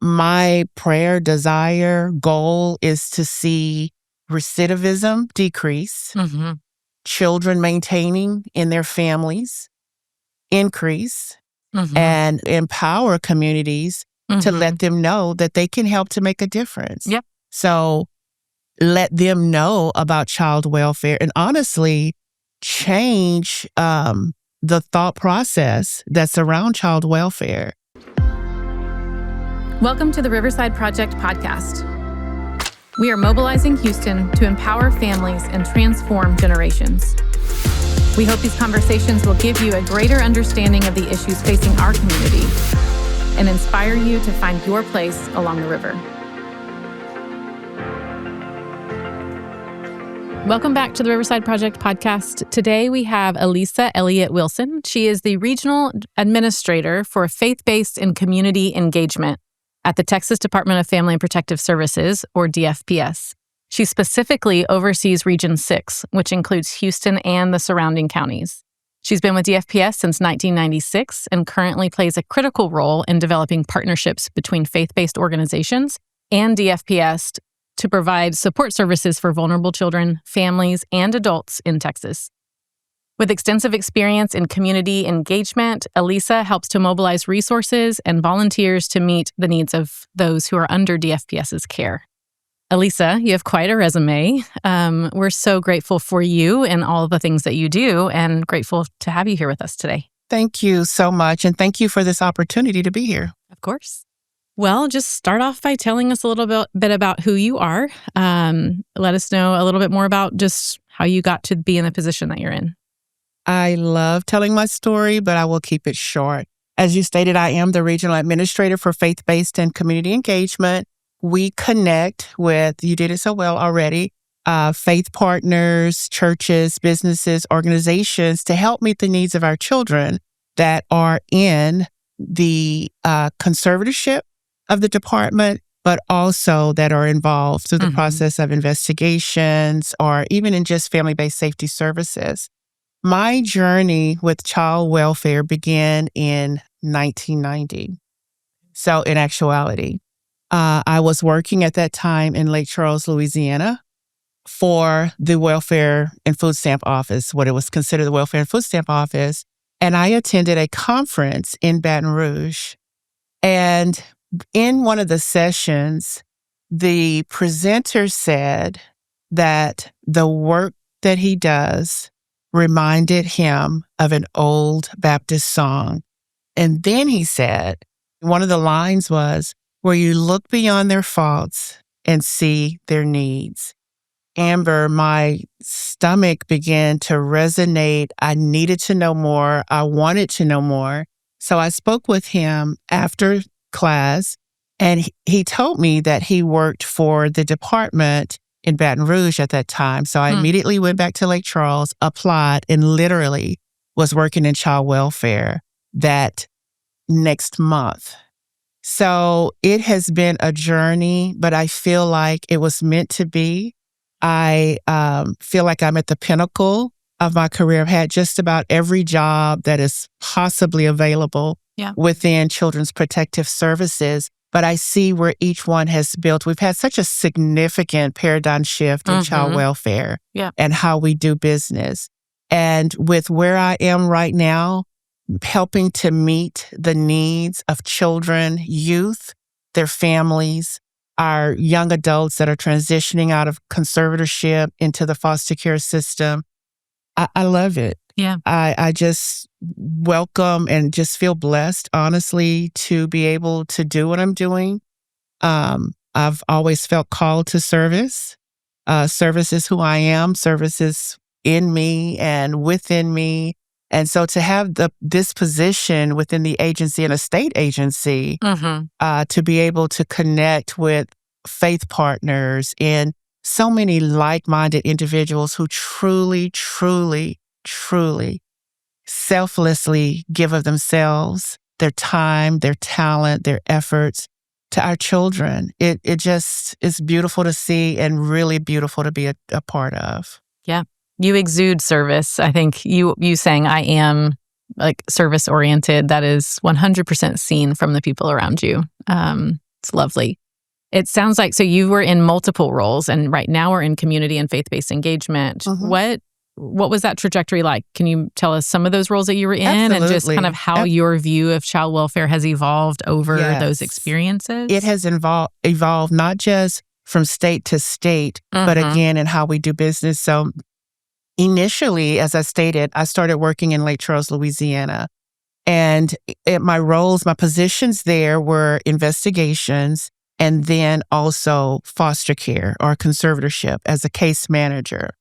My prayer, desire, goal is to see recidivism decrease, children maintaining in their families increase, and empower communities to let them know that they can help to make a difference. Yep. So let them know about child welfare and honestly change the thought process that's around child welfare. Welcome to the Riverside Project podcast. We are mobilizing Houston to empower families and transform generations. We hope these conversations will give you a greater understanding of the issues facing our community and inspire you to find your place along the river. Welcome back to the Riverside Project podcast. Today we have Alysa Elliott-Wilson. She is the Regional Administrator for Faith-Based and Community Engagement at the Texas Department of Family and Protective Services, or DFPS. She specifically oversees Region 6, which includes Houston and the surrounding counties. She's been with DFPS since 1996 and currently plays a critical role in developing partnerships between faith-based organizations and DFPS to provide support services for vulnerable children, families, and adults in Texas. With extensive experience in community engagement, Alysa helps to mobilize resources and volunteers to meet the needs of those who are under DFPS's care. Alysa, you have quite a resume. We're so grateful for you and all the things that you do, and grateful to have you here with us today. Thank you so much, and thank you for this opportunity to be here. Of course. Well, just start off by telling us a little bit about who you are. Let us know a little bit more about just how you got to be in the position that you're in. I love telling my story, but I will keep it short. As you stated, I am the Regional Administrator for Faith-Based and Community Engagement. We connect with, you did it so well already, faith partners, churches, businesses, organizations to help meet the needs of our children that are in the conservatorship of the department, but also that are involved through the process of investigations or even in just family-based safety services. My journey with child welfare began in 1990. So in actuality, I was working at that time in Lake Charles, Louisiana for the Welfare and Food Stamp Office, what it was considered the Welfare and Food Stamp Office. And I attended a conference in Baton Rouge. And in one of the sessions, the presenter said that the work that he does reminded him of an old Baptist song. And then he said, one of the lines was, where you look beyond their faults and see their needs. Amber, my stomach began to resonate. I needed to know more. I wanted to know more. So I spoke with him after class, and he told me that he worked for the department in Baton Rouge at that time. So I immediately went back to Lake Charles, applied, and literally was working in child welfare that next month. So it has been a journey, but I feel like it was meant to be. I feel like I'm at the pinnacle of my career. I've had just about every job that is possibly available within Children's Protective Services. But I see where each one has built. We've had such a significant paradigm shift in child welfare and how we do business. And with where I am right now, helping to meet the needs of children, youth, their families, our young adults that are transitioning out of conservatorship into the foster care system, I love it. Yeah. I just welcome and just feel blessed, honestly, to be able to do what I'm doing. I've always felt called to service. Service is who I am. Service is in me and within me. And so to have this position within the agency and a state agency, to be able to connect with faith partners and so many like-minded individuals who truly, truly, truly selflessly give of themselves, their time, their talent, their efforts to our children. It just is beautiful to see and really beautiful to be a part of. Yeah. You exude service. I think you saying I am like service oriented, that is 100% seen from the people around you. It's lovely. It sounds like, so you were in multiple roles, and right now we're in community and faith-based engagement. Mhm. What was that trajectory like? Can you tell us some of those roles that you were in and just kind of Absolutely. how your view of child welfare has evolved over those Yes. It experiences? has evolved not just from state to state, but Mm-hmm. again in how we do business. So initially, as I stated, I started working in Lake Charles, Louisiana. And my roles, my positions there were investigations and then also foster care or conservatorship as a case manager.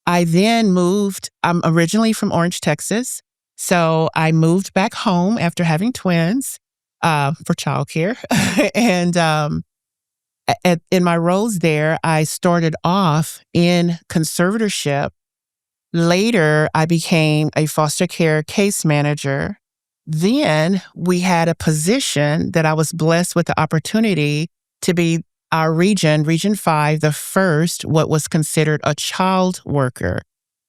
I then moved, I'm originally from Orange, Texas. So I moved back home after having twins for childcare. and in my roles there, I started off in conservatorship. Later, I became a foster care case manager. Then we had a position that I was blessed with the opportunity to be our region, Region 5, the first, what was considered a child worker.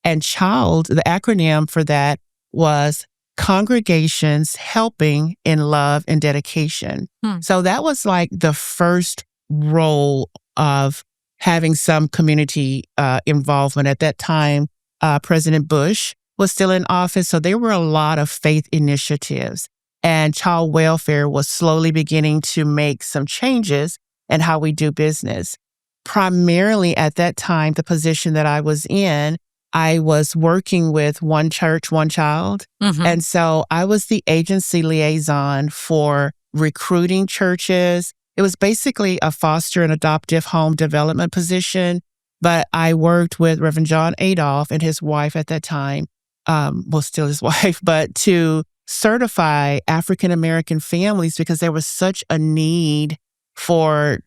And child, the acronym for that was Congregations Helping in Love and Dedication. So that was like the first role of having some community involvement. At that time, President Bush was still in office. So there were a lot of faith initiatives, and child welfare was slowly beginning to make some changes in how we do business. Primarily at that time, the position that I was in, I was working with One Church, One Child. Mm-hmm. And so I was the agency liaison for recruiting churches. It was basically a foster and adoptive home development position. But I worked with Reverend John Adolph and his wife at that time, still his wife, but to certify African-American families because there was such a need for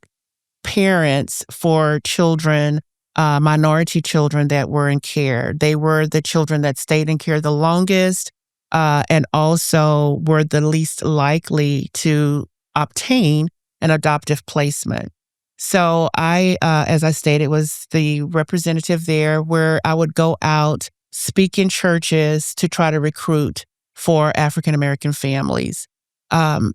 parents, for children, minority children that were in care. They were the children that stayed in care the longest and also were the least likely to obtain an adoptive placement. So I, as I stated, was the representative there where I would go out, speak in churches to try to recruit for African-American families.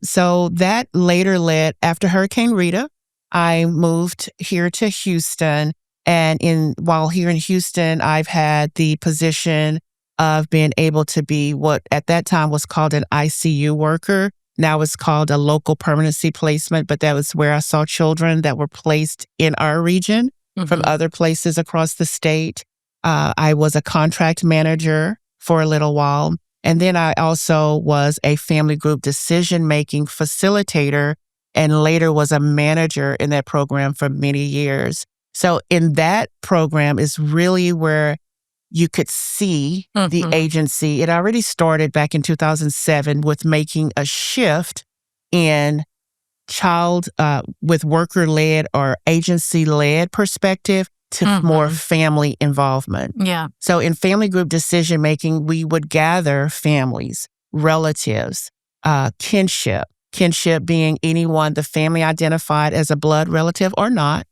So that later led, after Hurricane Rita, I moved here to Houston. And while here in Houston, I've had the position of being able to be what at that time was called an ICU worker. Now it's called a local permanency placement, but that was where I saw children that were placed in our region from other places across the state. I was a contract manager for a little while. And then I also was a family group decision-making facilitator and later was a manager in that program for many years. So in that program is really where you could see the agency. It already started back in 2007 with making a shift in child with worker-led or agency-led perspective to more family involvement. Yeah. So in family group decision-making, we would gather families, relatives, kinship being anyone the family identified as a blood relative or not,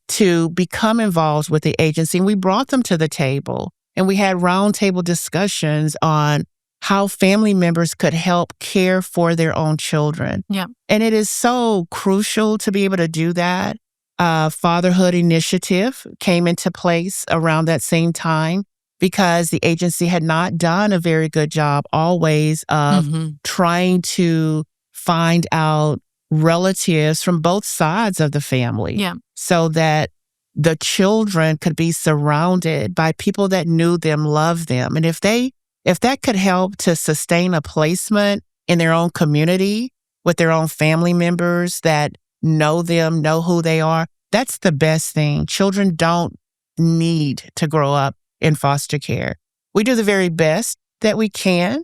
to become involved with the agency. And we brought them to the table. And we had roundtable discussions on how family members could help care for their own children. Yeah. And it is so crucial to be able to do that. Fatherhood Initiative came into place around that same time because the agency had not done a very good job always of trying to find out relatives from both sides of the family so that the children could be surrounded by people that knew them, loved them. And if that could help to sustain a placement in their own community with their own family members that know them, know who they are, that's the best thing. Children don't need to grow up in foster care. We do the very best that we can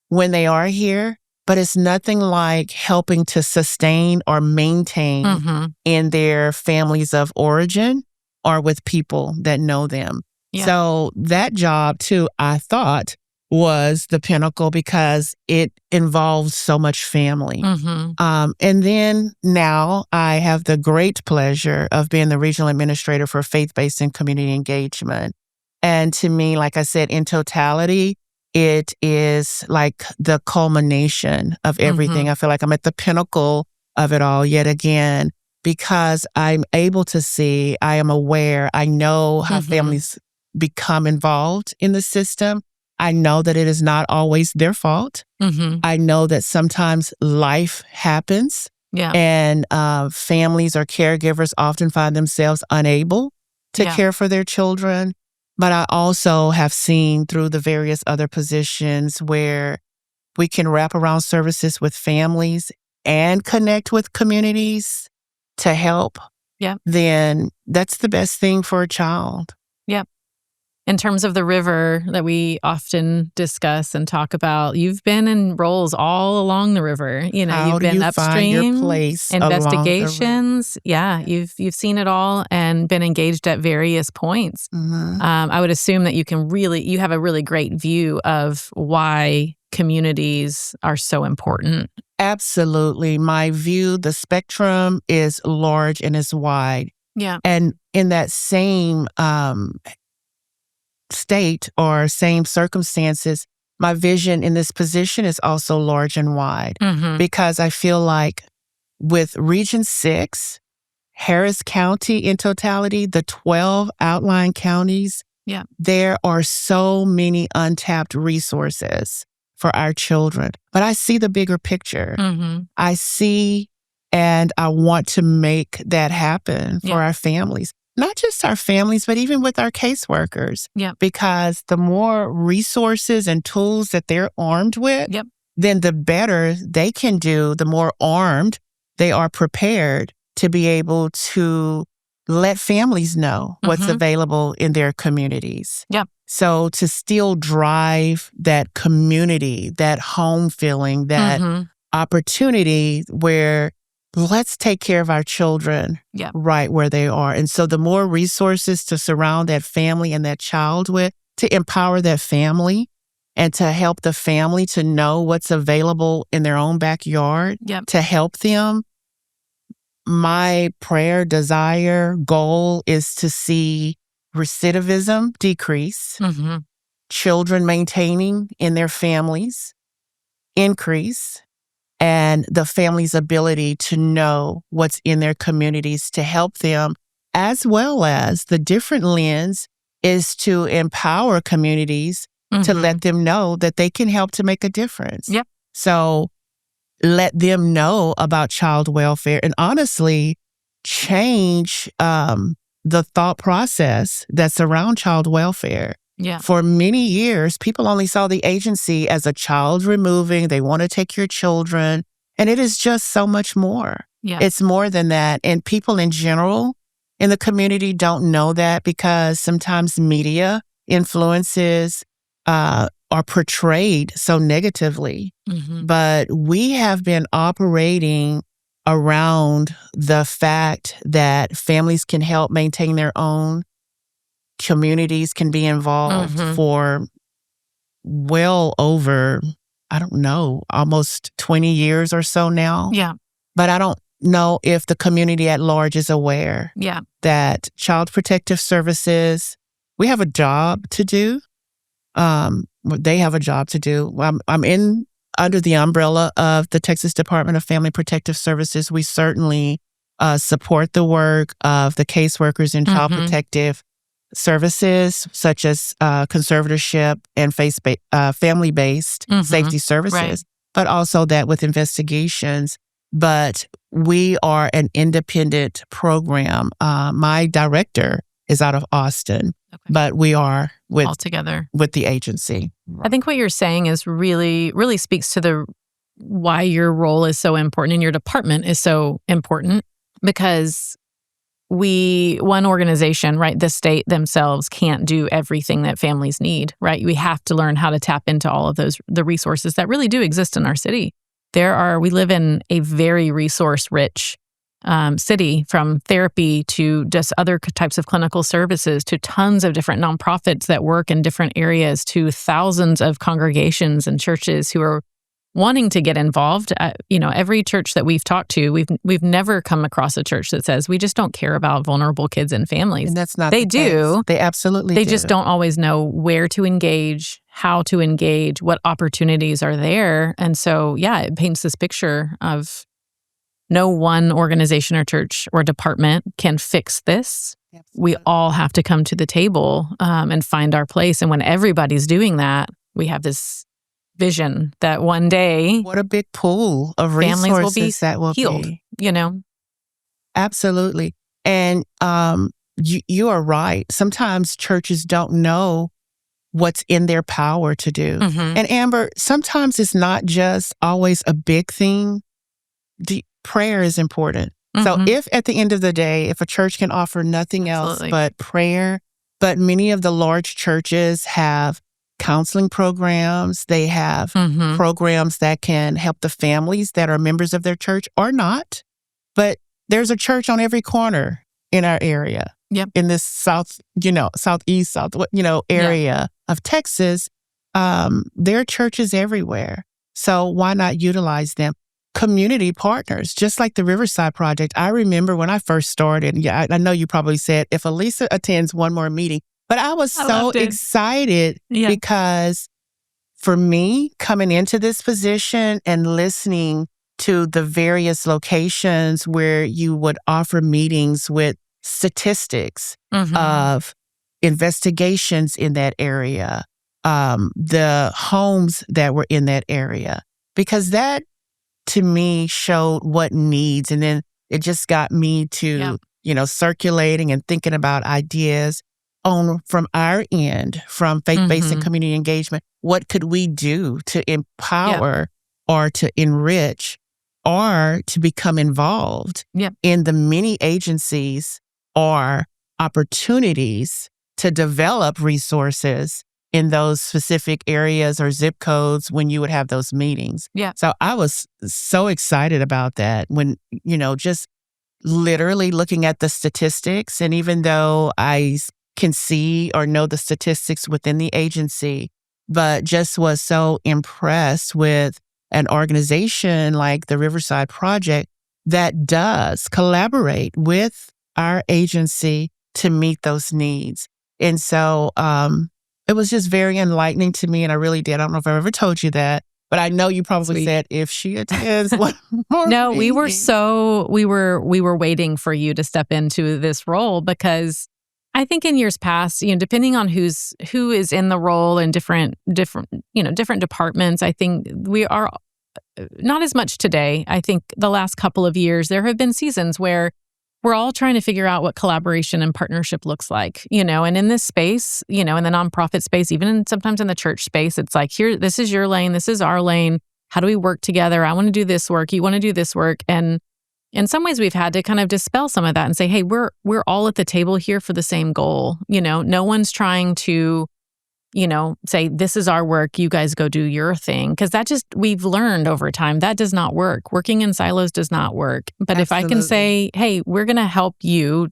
when they are here, but it's nothing like helping to sustain or maintain in their families of origin or with people that know them. Yeah. So that job too, I thought was the pinnacle because it involves so much family. And then now I have the great pleasure of being the regional administrator for faith-based and community engagement. And to me, like I said, in totality, it is like the culmination of everything. I feel like I'm at the pinnacle of it all yet again, because I'm able to see, I am aware, I know how families become involved in the system. I know that it is not always their fault. I know that sometimes life happens and families or caregivers often find themselves unable to care for their children. But I also have seen through the various other positions where we can wrap around services with families and connect with communities to help, then that's the best thing for a child. In terms of the river that we often discuss and talk about, you've been in roles all along the river. You know, How you've do been you upstream, find your place investigations. You've seen it all and been engaged at various points. I would assume that you have a really great view of why communities are so important. Absolutely. My view, the spectrum is large and is wide. And in that same state or same circumstances, my vision in this position is also large and wide, because I feel like with Region 6, Harris County in totality, the 12 outlying counties, there are so many untapped resources for our children. But I see the bigger picture. I see and I want to make that happen for our families. Not just our families, but even with our caseworkers. Because the more resources and tools that they're armed with, then the better they can do, the more armed they are prepared to be able to let families know what's available in their communities. So to still drive that community, that home feeling, that opportunity where let's take care of our children right where they are. And so the more resources to surround that family and that child with, to empower that family and to help the family to know what's available in their own backyard to help them. My prayer, desire, goal is to see recidivism decrease, children maintaining in their families increase, and the family's ability to know what's in their communities to help them, as well as the different lens is to empower communities to let them know that they can help to make a difference. So let them know about child welfare and honestly change the thought process that's around child welfare. For many years, people only saw the agency as a child removing. They want to take your children. And it is just so much more. It's more than that. And people in general in the community don't know that because sometimes media influences are portrayed so negatively. But we have been operating around the fact that families can help maintain their own, communities can be involved for well over, I don't know, almost 20 years or so now. But I don't know if the community at large is aware that Child Protective Services, we have a job to do. They have a job to do. I'm in under the umbrella of the Texas Department of Family Protective Services. We certainly support the work of the caseworkers in Child Protective Services, such as conservatorship and family-based safety services, but also that with investigations. But we are an independent program. My director is out of Austin, but we are all together with the agency. I think what you're saying is really speaks to why your role is so important and your department is so important, because one organization, right, the state themselves can't do everything that families need, right? We have to learn how to tap into all of the resources that really do exist in our city. We live in a very resource-rich city, from therapy to just other types of clinical services to tons of different nonprofits that work in different areas to thousands of congregations and churches who are wanting to get involved. Every church that we've talked to, we've never come across a church that says we just don't care about vulnerable kids and families. And that's not they do. They absolutely do. They do. just don't always know where to engage, how to engage, what opportunities are there. And so, it paints this picture of no one organization or church or department can fix this. Absolutely. We all have to come to the table and find our place. And when everybody's doing that, we have this vision that one day What a big pool of families will be resources that will healed, be. Absolutely. And you are right. Sometimes churches don't know what's in their power to do. And Amber, sometimes it's not just always a big thing. Prayer is important. So if at the end of the day, if a church can offer nothing else but prayer, but many of the large churches have counseling programs, they have programs that can help the families that are members of their church or not. But there's a church on every corner in our area. In this southeast, area of Texas. There are churches everywhere. So why not utilize them? Community partners, just like the Riverside Project. I remember when I first started, I know you probably said, if Alysa attends one more meeting, but I was so excited because for me, coming into this position and listening to the various locations where you would offer meetings with statistics of investigations in that area, the homes that were in that area, because that to me showed what needs. And then it just got me to, circulating and thinking about ideas from our end, from faith-based and community engagement. What could we do to empower or to enrich or to become involved in the many agencies or opportunities to develop resources in those specific areas or zip codes when you would have those meetings. So I was so excited about that when, just literally looking at the statistics. And even though I can see or know the statistics within the agency, but just was so impressed with an organization like the Riverside Project that does collaborate with our agency to meet those needs. And so it was just very enlightening to me, and I really did. I don't know if I ever told you that, but I know you probably said if she attends one more No, meeting. we were waiting for you to step into this role, because I think in years past, depending on who is in the role in different departments, I think we are not as much today. I think the last couple of years, there have been seasons where we're all trying to figure out what collaboration and partnership looks like, and in this space, in the nonprofit space, even sometimes in the church space, it's like, here, this is your lane, this is our lane. How do we work together? I want to do this work. You want to do this work. And in some ways, we've had to kind of dispel some of that and say, hey, we're all at the table here for the same goal. No one's trying to, say, this is our work, you guys go do your thing. Because we've learned over time, that does not work. Working in silos does not work. But if I can say, hey, we're going to help you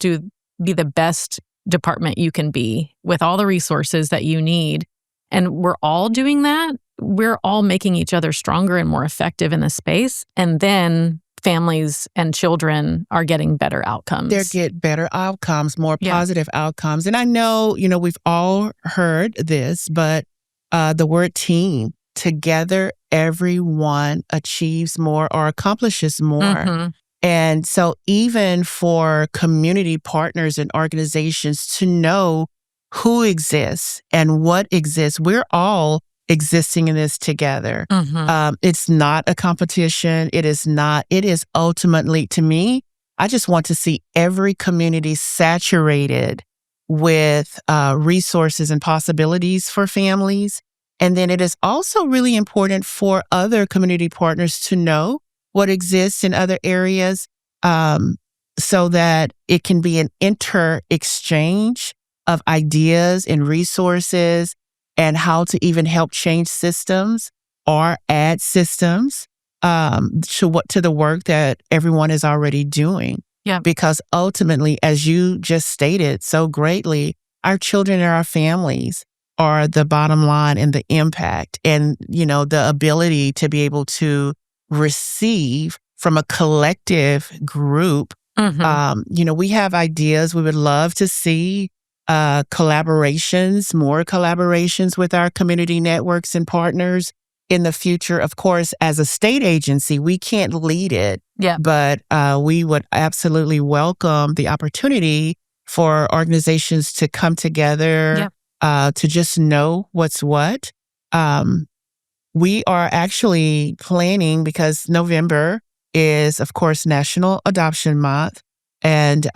be the best department you can be with all the resources that you need, and we're all doing that, we're all making each other stronger and more effective in the space. And then families and children are getting better outcomes. They get better outcomes, more positive outcomes. And I know, we've all heard this, but the word team, together, everyone achieves more or accomplishes more. And so even for community partners and organizations to know who exists and what exists, we're all existing in this together. It's not a competition. It is ultimately, to me, I just want to see every community saturated with resources and possibilities for families. And then it is also really important for other community partners to know what exists in other areas, so that it can be an inter-exchange of ideas and resources, and how to even help change systems or add systems to the work that everyone is already doing. Because ultimately, as you just stated so greatly, our children and our families are the bottom line and the impact and, the ability to be able to receive from a collective group. We have ideas. We would love to see more collaborations with our community networks and partners. in the future, of course, as a state agency, we can't lead it, but we would absolutely welcome the opportunity for organizations to come together, to just know what's what. We are actually planning, because November is, of course, National Adoption Month, and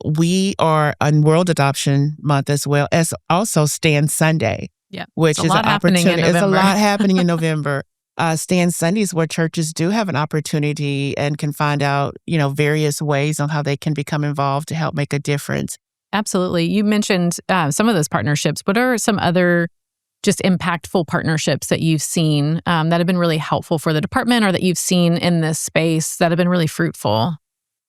we are on World Adoption Month as well, as also Stand Sunday, which is an opportunity. There's a lot happening in November. Stand Sundays, where churches do have an opportunity and can find out, various ways on how they can become involved to help make a difference. Absolutely. You mentioned some of those partnerships. What are some other just impactful partnerships that you've seen that have been really helpful for the department, or that you've seen in this space that have been really fruitful?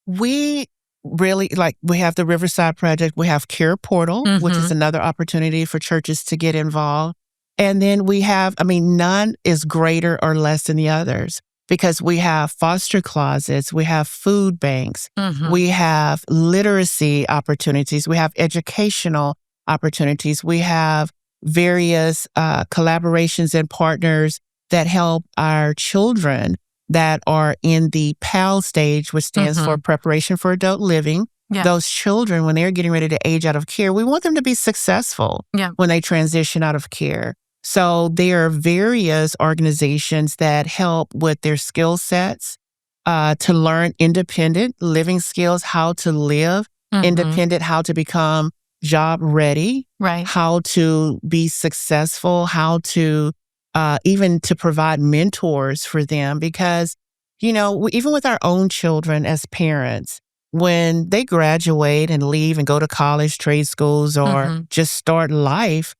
We really, we have the Riverside Project, we have Care Portal, which is another opportunity for churches to get involved. And then we have, none is greater or less than the others, because we have foster closets, we have food banks, we have literacy opportunities, we have educational opportunities, we have various collaborations and partners that help our children that are in the PAL stage, which stands for Preparation for Adult Living. Those children, when they're getting ready to age out of care, we want them to be successful when they transition out of care. So there are various organizations that help with their skill sets to learn independent living skills, how to live independent, how to become job ready, how to be successful, how to even to provide mentors for them. Because, even with our own children as parents, when they graduate and leave and go to college, trade schools, or just start life,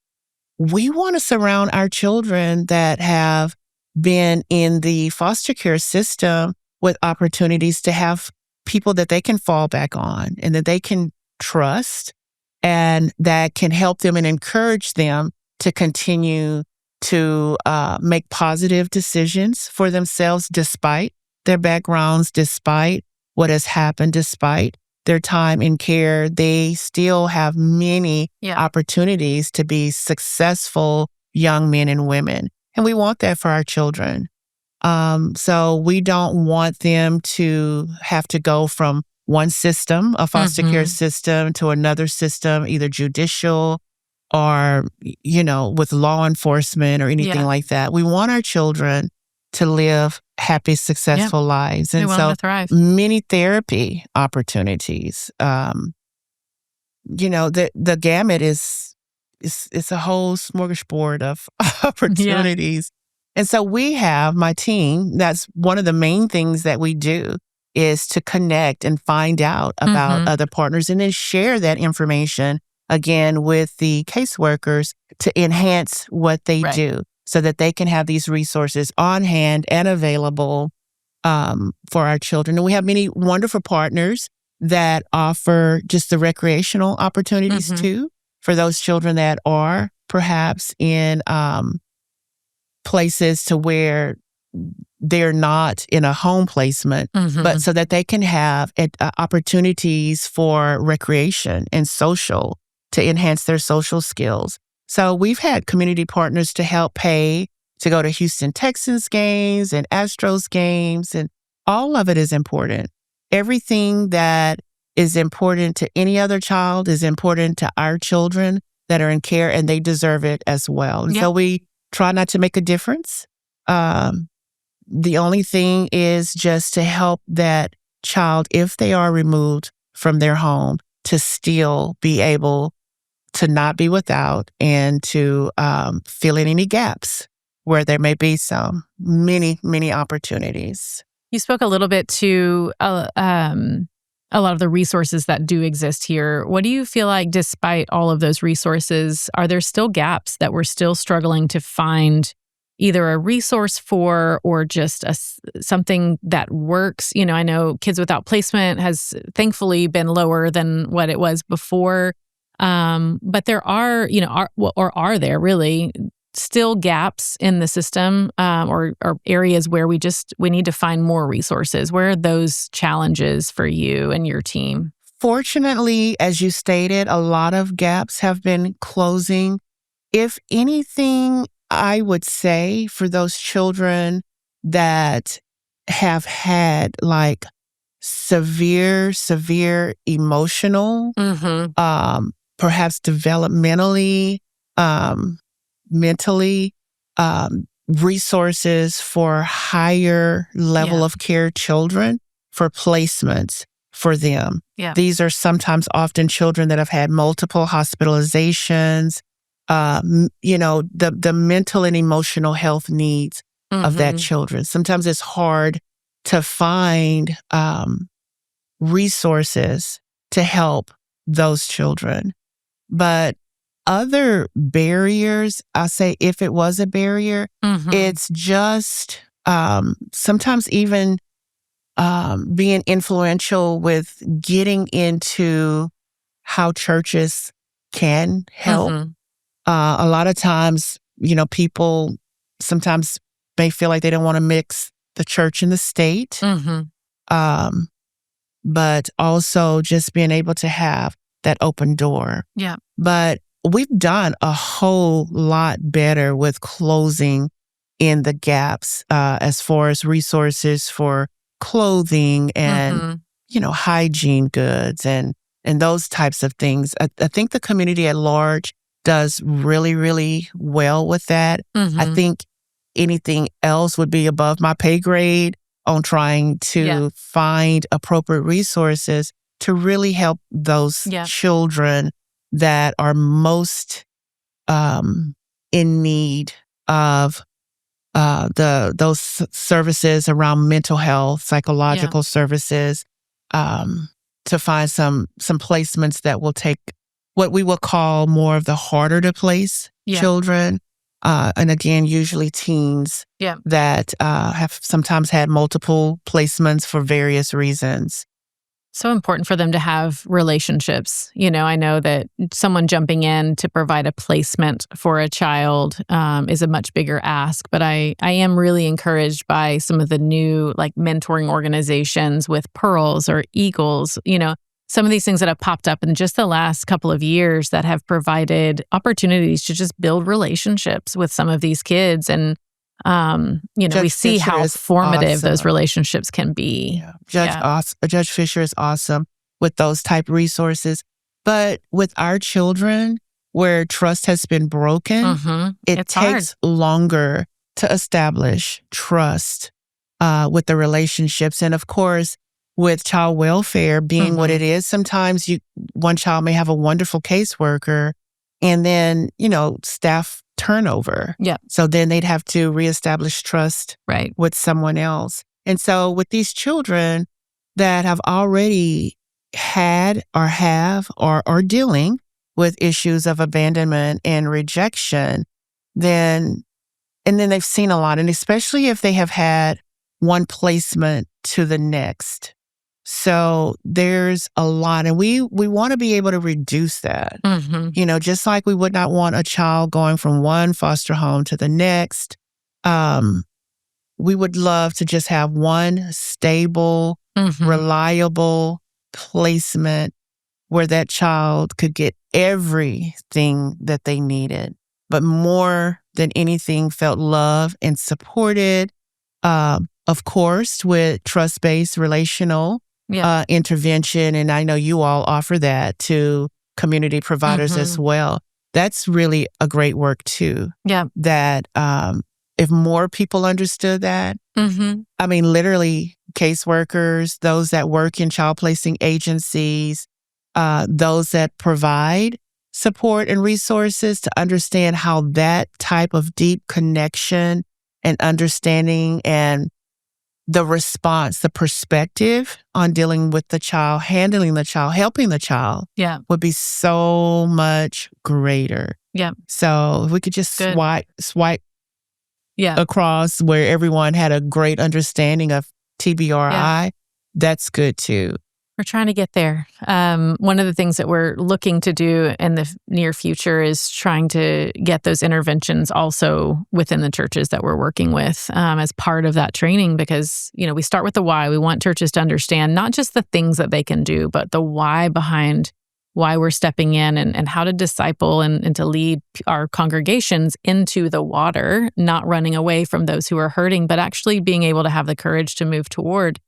we want to surround our children that have been in the foster care system with opportunities to have people that they can fall back on and that they can trust, and that can help them and encourage them to continue to make positive decisions for themselves despite their backgrounds, despite what has happened, despite their time in care. They still have many opportunities to be successful young men and women. And we want that for our children. So we don't want them to have to go from one system, a foster care system, to another system, either judicial or, with law enforcement or anything like that. We want our children to live happy, successful lives. And we want them to thrive. Many therapy opportunities. The gamut is a whole smorgasbord of opportunities. And so we have my team. That's one of the main things that we do, is to connect and find out about other partners, and then share that information again with the caseworkers to enhance what they do, so that they can have these resources on hand and available for our children. And we have many wonderful partners that offer just the recreational opportunities too, for those children that are perhaps in places to where they're not in a home placement, but so that they can have opportunities for recreation and social, to enhance their social skills. So we've had community partners to help pay to go to Houston Texans games and Astros games, and all of it is important. Everything that is important to any other child is important to our children that are in care, and they deserve it as well. And so we try not to make a difference. The only thing is just to help that child, if they are removed from their home, to still be able to not be without, and to fill in any gaps where there may be some. Many opportunities. You spoke a little bit to a lot of the resources that do exist here. What do you feel like, despite all of those resources, are there still gaps that we're still struggling to find either a resource for, or just something that works? I know Kids Without Placement has thankfully been lower than what it was before. But there are, are there really still gaps in the system, or areas where we need to find more resources? Where are those challenges for you and your team? Fortunately, as you stated, a lot of gaps have been closing. If anything, I would say for those children that have had like severe emotional, perhaps developmentally, mentally, resources for higher level of care children, for placements for them. Yeah. These are sometimes often children that have had multiple hospitalizations, the mental and emotional health needs of that children. Sometimes it's hard to find resources to help those children. But other barriers, I'll say if it was a barrier, it's just sometimes even being influential with getting into how churches can help. A lot of times, people sometimes may feel like they don't want to mix the church and the state. But also just being able to have that open door. Yeah. But we've done a whole lot better with closing in the gaps as far as resources for clothing and, hygiene goods and those types of things. I think the community at large does really, really well with that. I think anything else would be above my pay grade on trying to find appropriate resources to really help those children that are most in need of those services around mental health, psychological services, to find some placements that will take what we will call more of the harder to place children. And again, usually teens that have sometimes had multiple placements for various reasons. So important for them to have relationships. I know that someone jumping in to provide a placement for a child is a much bigger ask, but I am really encouraged by some of the new mentoring organizations with Pearls or Eagles, some of these things that have popped up in just the last couple of years that have provided opportunities to just build relationships with some of these kids. And, we see how formative those relationships can be. Judge Fisher is awesome with those type resources. But with our children, where trust has been broken, it takes longer to establish trust with the relationships. And of course, with child welfare being what it is, sometimes one child may have a wonderful caseworker and then, staff turnover. So then they'd have to reestablish trust with someone else. And so with these children that have already had or have or are dealing with issues of abandonment and rejection, then they've seen a lot. And especially if they have had one placement to the next. So there's a lot, and we want to be able to reduce that. Just like we would not want a child going from one foster home to the next. We would love to just have one stable, reliable placement where that child could get everything that they needed, but more than anything felt loved and supported. Of course, with trust-based relational intervention. And I know you all offer that to community providers as well. That's really a great work too. That if more people understood that, I mean, literally caseworkers, those that work in child placing agencies, those that provide support and resources to understand how that type of deep connection and understanding and the response, the perspective on dealing with the child, handling the child, helping the child would be so much greater. So if we could just swipe across where everyone had a great understanding of TBRI, that's good too. We're trying to get there. One of the things that we're looking to do in the near future is trying to get those interventions also within the churches that we're working with as part of that training, because, we start with the why. We want churches to understand not just the things that they can do, but the why behind why we're stepping in and how to disciple and to lead our congregations into the water, not running away from those who are hurting, but actually being able to have the courage to move toward.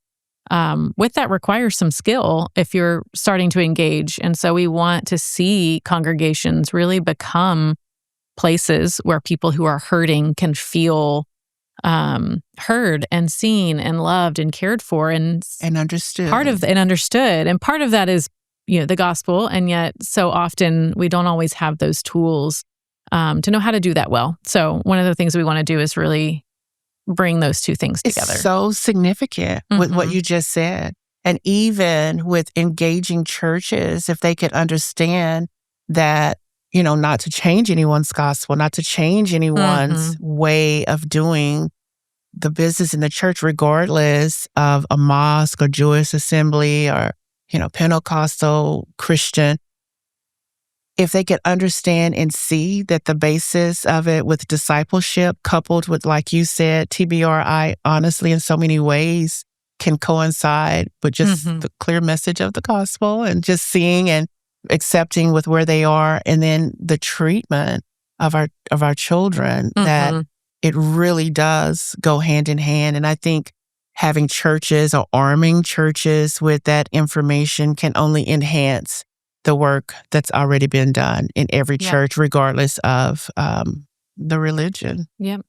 With that requires some skill if you're starting to engage. And so we want to see congregations really become places where people who are hurting can feel heard and seen and loved and cared for and understood. Understood. And part of that is, the gospel. And yet so often we don't always have those tools to know how to do that well. So one of the things we want to do is really bring those two things together. It's so significant with what you just said. And even with engaging churches, if they could understand that, not to change anyone's gospel, not to change anyone's way of doing the business in the church, regardless of a mosque or Jewish assembly or, Pentecostal, Christian, if they could understand and see that the basis of it with discipleship coupled with, like you said, TBRI, honestly, in so many ways can coincide with just the clear message of the gospel and just seeing and accepting with where they are, and then the treatment of our children, that it really does go hand in hand. And I think having churches or arming churches with that information can only enhance the work that's already been done in every church, regardless of the religion. Yep.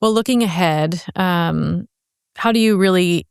Well, looking ahead, how do you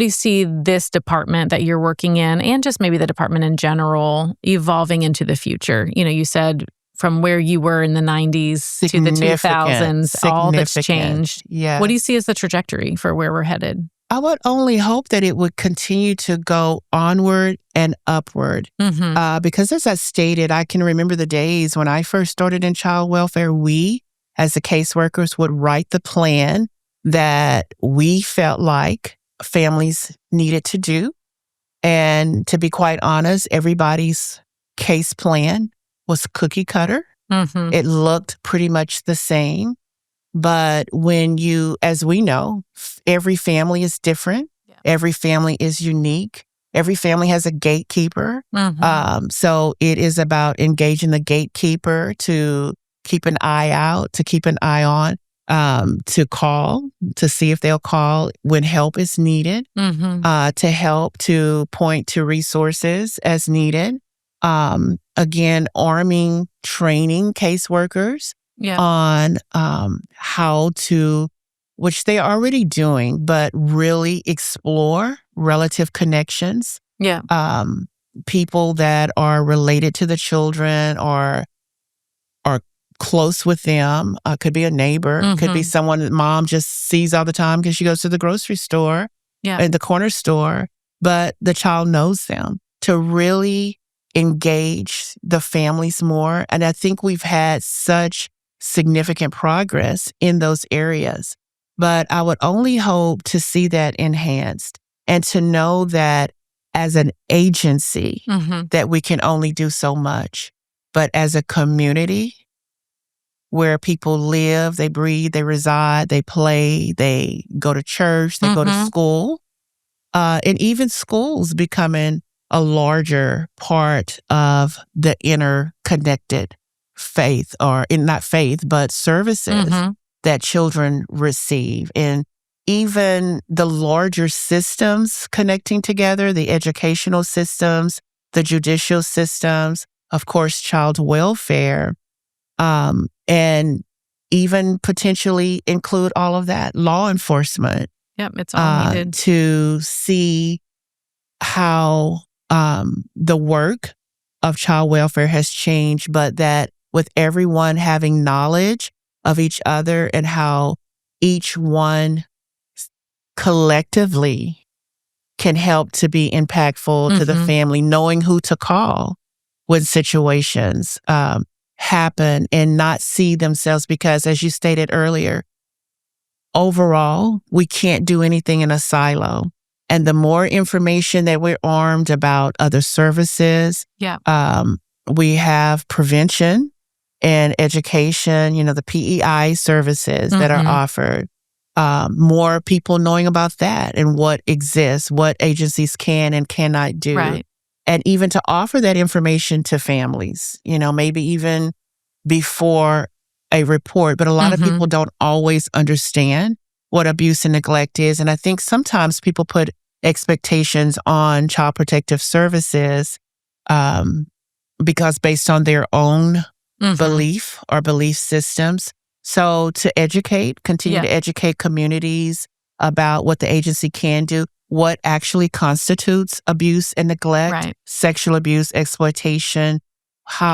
see this department that you're working in, and just maybe the department in general, evolving into the future? You said from where you were in the 90s to the 2000s, all that's changed. Yeah. What do you see as the trajectory for where we're headed? I would only hope that it would continue to go onward and upward. Because as I stated, I can remember the days when I first started in child welfare, we, as the caseworkers, would write the plan that we felt like families needed to do. And to be quite honest, everybody's case plan was cookie cutter. It looked pretty much the same. But when as we know, every family is different. Yeah. Every family is unique. Every family has a gatekeeper. So it is about engaging the gatekeeper to keep an eye out, to keep an eye on, to call, to see if they'll call when help is needed, to help, to point to resources as needed. Again, arming, training caseworkers on how to, which they are already doing, but really explore relative connections. People that are related to the children or are close with them. Could be a neighbor, could be someone that mom just sees all the time because she goes to the grocery store and the corner store, but the child knows them, to really engage the families more. And I think we've had such significant progress in those areas. But I would only hope to see that enhanced and to know that as an agency that we can only do so much. But as a community where people live, they breathe, they reside, they play, they go to church, they go to school, and even schools becoming a larger part of the interconnected faith, or not faith, but services that children receive. And even the larger systems connecting together, the educational systems, the judicial systems, of course, child welfare, and even potentially include all of that, law enforcement. Yep, it's all needed. To see how the work of child welfare has changed, but that with everyone having knowledge of each other and how each one collectively can help to be impactful to the family, knowing who to call when situations happen and not see themselves, because as you stated earlier, overall, we can't do anything in a silo. And the more information that we're armed about other services, we have prevention and education, the PEI services that are offered. More people knowing about that and what exists, what agencies can and cannot do. Right. and even to offer that information to families, maybe even before a report. But a lot of people don't always understand what abuse and neglect is. And I think sometimes people put expectations on Child Protective Services because based on their own belief or belief systems. So to continue to educate communities about what the agency can do, what actually constitutes abuse and neglect, sexual abuse, exploitation,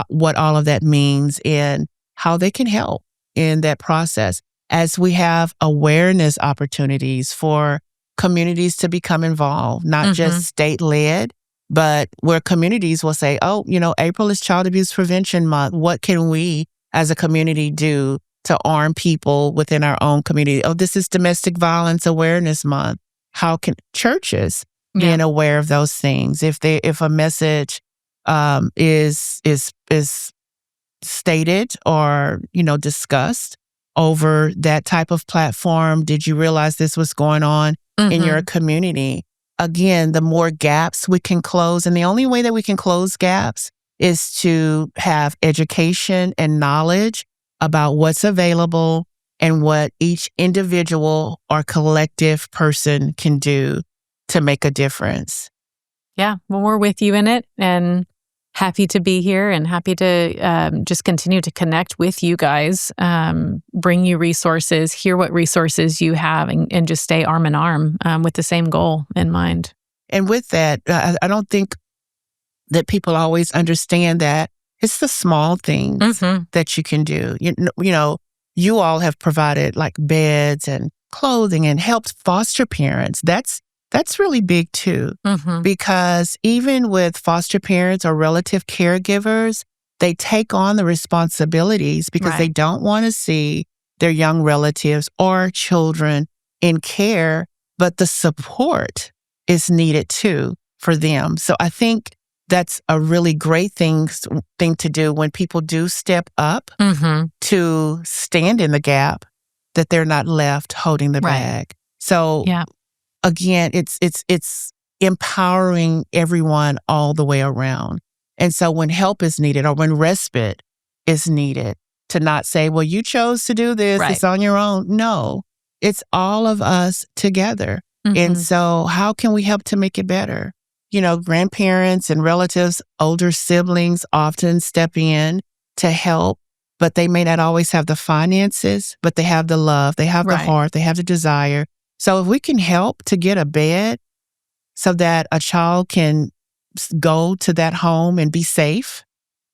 what all of that means, and how they can help in that process. As we have awareness opportunities for communities to become involved, not just state-led, but where communities will say, oh, April is Child Abuse Prevention Month. What can we as a community do to arm people within our own community? Oh, this is Domestic Violence Awareness Month. How can churches being aware of those things? If a message is stated or discussed over that type of platform, did you realize this was going on in your community? Again, the more gaps we can close, and the only way that we can close gaps is to have education and knowledge about what's available and what each individual or collective person can do to make a difference. Yeah, well, we're with you in it and happy to be here and happy to just continue to connect with you guys, bring you resources, hear what resources you have, and just stay arm in arm with the same goal in mind. And with that, I don't think that people always understand that it's the small things that you can do. You all have provided like beds and clothing and helped foster parents. That's really big too, because even with foster parents or relative caregivers, they take on the responsibilities because they don't want to see their young relatives or children in care, but the support is needed too for them. So I think that's a really great thing to do when people do step up to stand in the gap, that they're not left holding the bag. So again, it's empowering everyone all the way around. And so when help is needed or when respite is needed, to not say, well, you chose to do this, it's on your own. No, it's all of us together. And so how can we help to make it better? Grandparents and relatives, older siblings often step in to help, but they may not always have the finances, but they have the love, they have the heart, they have the desire. So if we can help to get a bed so that a child can go to that home and be safe,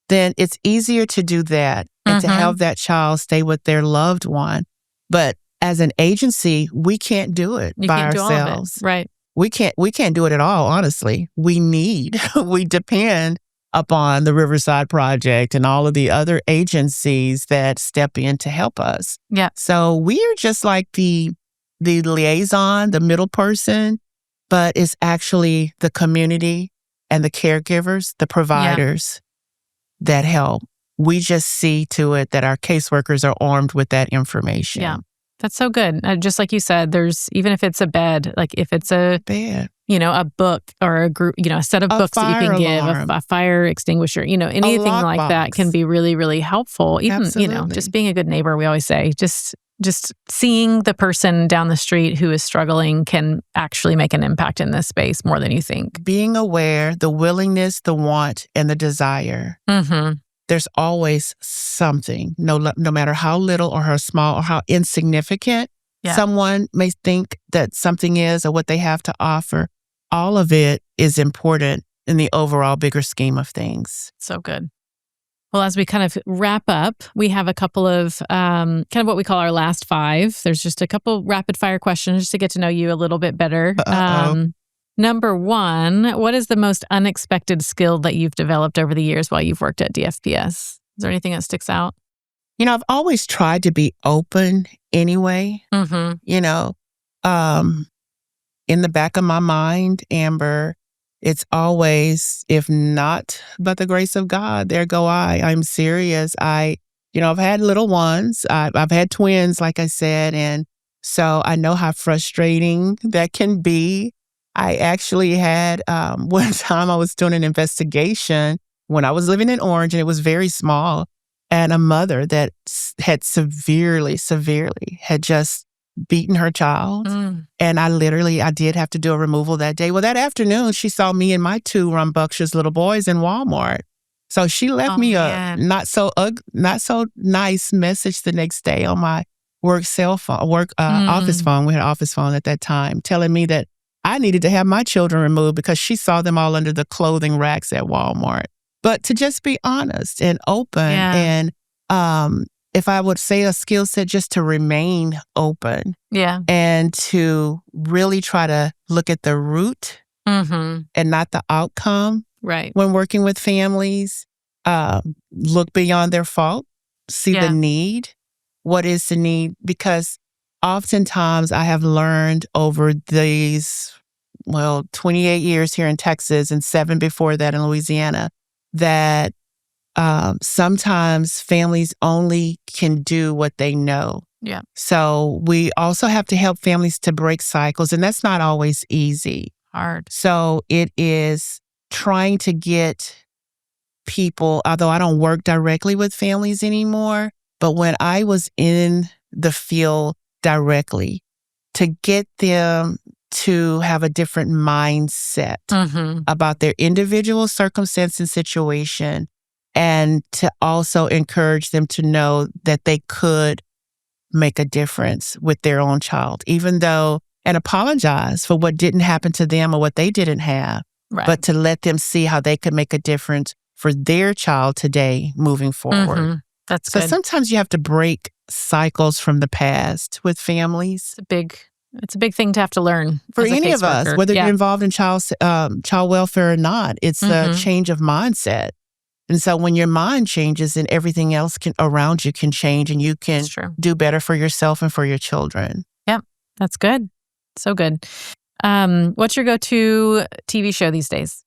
then it's easier to do that and to have that child stay with their loved one. But as an agency, we can't do it by ourselves. Do all of it. Right. We can't do it at all, honestly. we depend upon the Riverside Project and all of the other agencies that step in to help us. Yeah. So we are just like the liaison, the middle person, but it's actually the community and the caregivers, the providers that help. We just see to it that our caseworkers are armed with that information. Yeah. That's so good. Just like you said, there's, even if it's a bed, like if it's a bed, a book or a group, a set of books that you can give, a fire extinguisher, anything like that can be really, really helpful. Even, just being a good neighbor, we always say, just seeing the person down the street who is struggling can actually make an impact in this space more than you think. Being aware, the willingness, the want, and the desire. There's always something, no matter how little or how small or how insignificant someone may think that something is or what they have to offer. All of it is important in the overall bigger scheme of things. So good. Well, as we kind of wrap up, we have a couple of kind of what we call our last five. There's just a couple rapid fire questions just to get to know you a little bit better. Number one, what is the most unexpected skill that you've developed over the years while you've worked at DFPS? Is there anything that sticks out? I've always tried to be open anyway. In the back of my mind, Amber, it's always, if not but the grace of God, there go I. I'm serious. I've had little ones. I've had twins, like I said, and so I know how frustrating that can be. I actually had one time I was doing an investigation when I was living in Orange, and it was very small, and a mother that had severely had just beaten her child. And I did have to do a removal that day. Well, that afternoon, she saw me and my two rambunctious little boys in Walmart. So she left me a not so nice message the next day on my work cell phone, office phone. We had an office phone at that time, telling me that I needed to have my children removed because she saw them all under the clothing racks at Walmart. But to just be honest and open, and if I would say a skill set, just to remain open, and to really try to look at the root and not the outcome. Right. When working with families, look beyond their fault, see the need. What is the need? Because oftentimes I have learned over these, 28 years here in Texas and 7 before that in Louisiana, that sometimes families only can do what they know. Yeah. So we also have to help families to break cycles, and that's not always easy. Hard. So it is trying to get people, although I don't work directly with families anymore, but when I was in the field directly, to get them to have a different mindset about their individual circumstance and situation, and to also encourage them to know that they could make a difference with their own child, even though, and apologize for what didn't happen to them or what they didn't have, but to let them see how they could make a difference for their child today moving forward. That's so good. Sometimes you have to break cycles from the past with families. It's a big thing to have to learn for as a any of us, caseworker. whether you're involved in child welfare or not. It's a change of mindset. And so when your mind changes, then everything else around you can change, and you can do better for yourself and for your children. Yep. That's good. So good. What's your go-to TV show these days?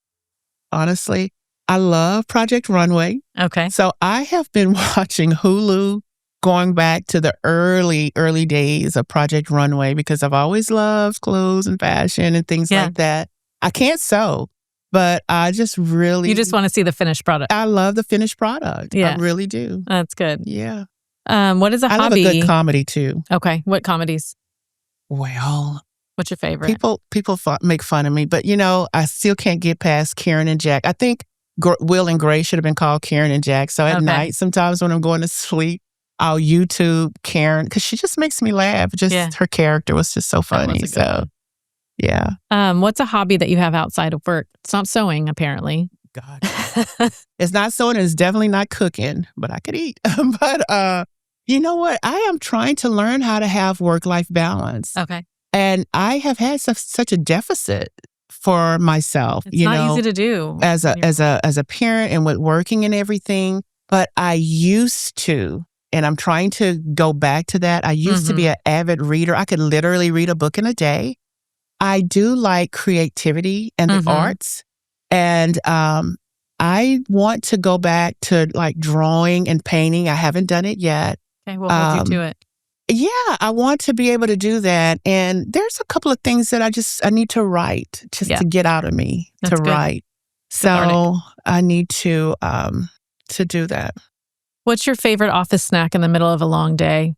Honestly, I love Project Runway. Okay. So I have been watching Hulu going back to the early days of Project Runway because I've always loved clothes and fashion and things like that. I can't sew, but I just really... You just want to see the finished product. I love the finished product. Yeah. I really do. That's good. Yeah. What is a hobby? I love a good comedy too. Okay. What comedies? Well... What's your favorite? People make fun of me, but I still can't get past Karen and Jack. I think Will and Grace should have been called Karen and Jack. So at night, sometimes when I'm going to sleep, I'll YouTube Karen because she just makes me laugh. Her character was just so funny. So, yeah. What's a hobby that you have outside of work? It's not sewing, apparently. God, it's not sewing. It's definitely not cooking, but I could eat. But you know what? I am trying to learn how to have work-life balance. Okay. And I have had such a deficit for myself. It's not easy to do as a parent and with working and everything. But I used to, and I'm trying to go back to that. I used to be an avid reader. I could literally read a book in a day. I do like creativity and the arts, and I want to go back to like drawing and painting. I haven't done it yet. Okay, we'll hold you to it. Yeah, I want to be able to do that. And there's a couple of things that I need to write to get out of me. That's to good. Write. So I need to do that. What's your favorite office snack in the middle of a long day?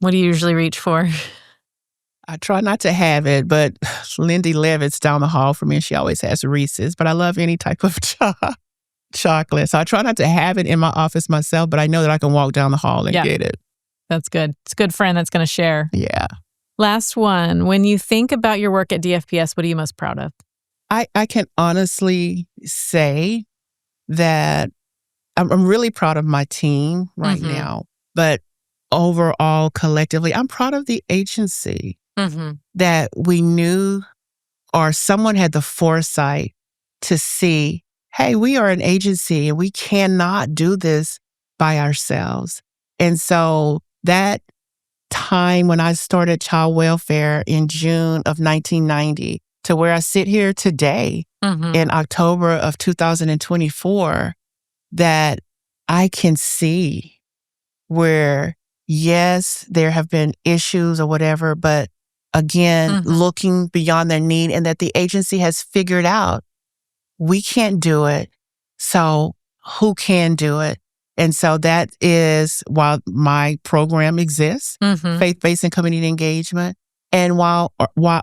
What do you usually reach for? I try not to have it, but Lindy Levitt's down the hall from me, and she always has Reese's. But I love any type of chocolate. So I try not to have it in my office myself, but I know that I can walk down the hall and get it. That's good. It's a good friend that's going to share. Yeah. Last one. When you think about your work at DFPS, what are you most proud of? I can honestly say that I'm really proud of my team right now. But overall, collectively, I'm proud of the agency that we knew, or someone had the foresight to see, hey, we are an agency and we cannot do this by ourselves. And so that time when I started child welfare in June of 1990 to where I sit here today in October of 2024, that I can see where, yes, there have been issues or whatever, but again, looking beyond their need, and that the agency has figured out we can't do it. So who can do it? And so that is why my program exists, faith-based and community engagement. And while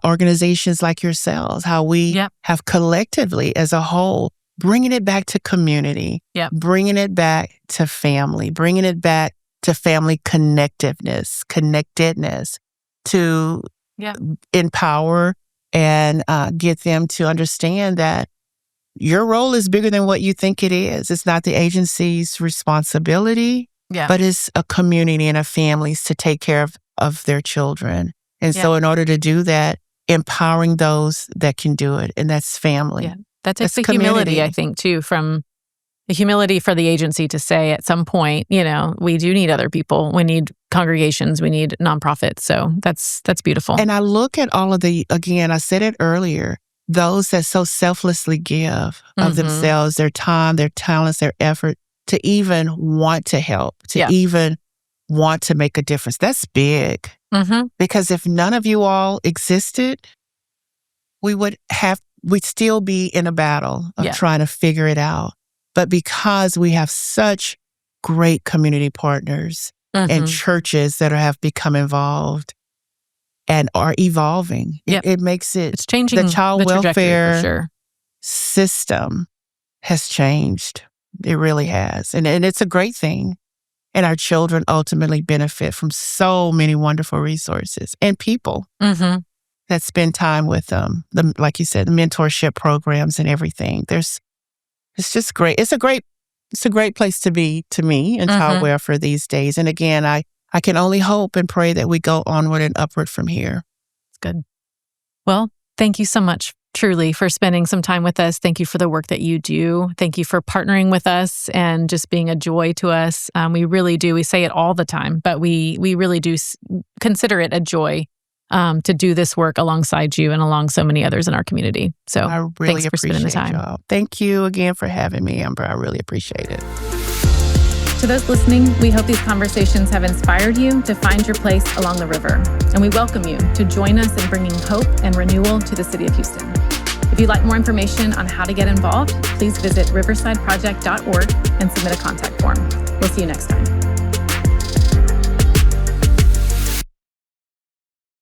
organizations like yourselves, how we have collectively as a whole, bringing it back to community, bringing it back to family, bringing it back to family connectedness, to empower and get them to understand that your role is bigger than what you think it is. It's not the agency's responsibility, but it's a community and a families to take care of their children. And so in order to do that, empowering those that can do it, and that's family. Yeah. That's the humility, I think, too, from the humility for the agency to say at some point, we do need other people. We need congregations. We need nonprofits. So that's beautiful. And I look at all of again, I said it earlier, those that so selflessly give of themselves, their time, their talents, their effort to even want to help, to even want to make a difference. That's big. Because if none of you all existed, we'd still be in a battle of trying to figure it out. But because we have such great community partners and churches that have become involved and are evolving, it makes it, it's changing the child welfare for sure. system has changed. It really has. And it's a great thing. And our children ultimately benefit from so many wonderful resources and people that spend time with them. Like you said, the mentorship programs and everything. It's just great. It's a great place to be, to me, in child welfare these days. And again, I can only hope and pray that we go onward and upward from here. It's good. Well, thank you so much, truly, for spending some time with us. Thank you for the work that you do. Thank you for partnering with us and just being a joy to us. We really do. We say it all the time, but we really do consider it a joy to do this work alongside you and along so many others in our community. So I really thanks for spending the time. Y'all. Thank you again for having me, Amber. I really appreciate it. To those listening, we hope these conversations have inspired you to find your place along the river. And we welcome you to join us in bringing hope and renewal to the city of Houston. If you'd like more information on how to get involved, please visit riversideproject.org and submit a contact form. We'll see you next time.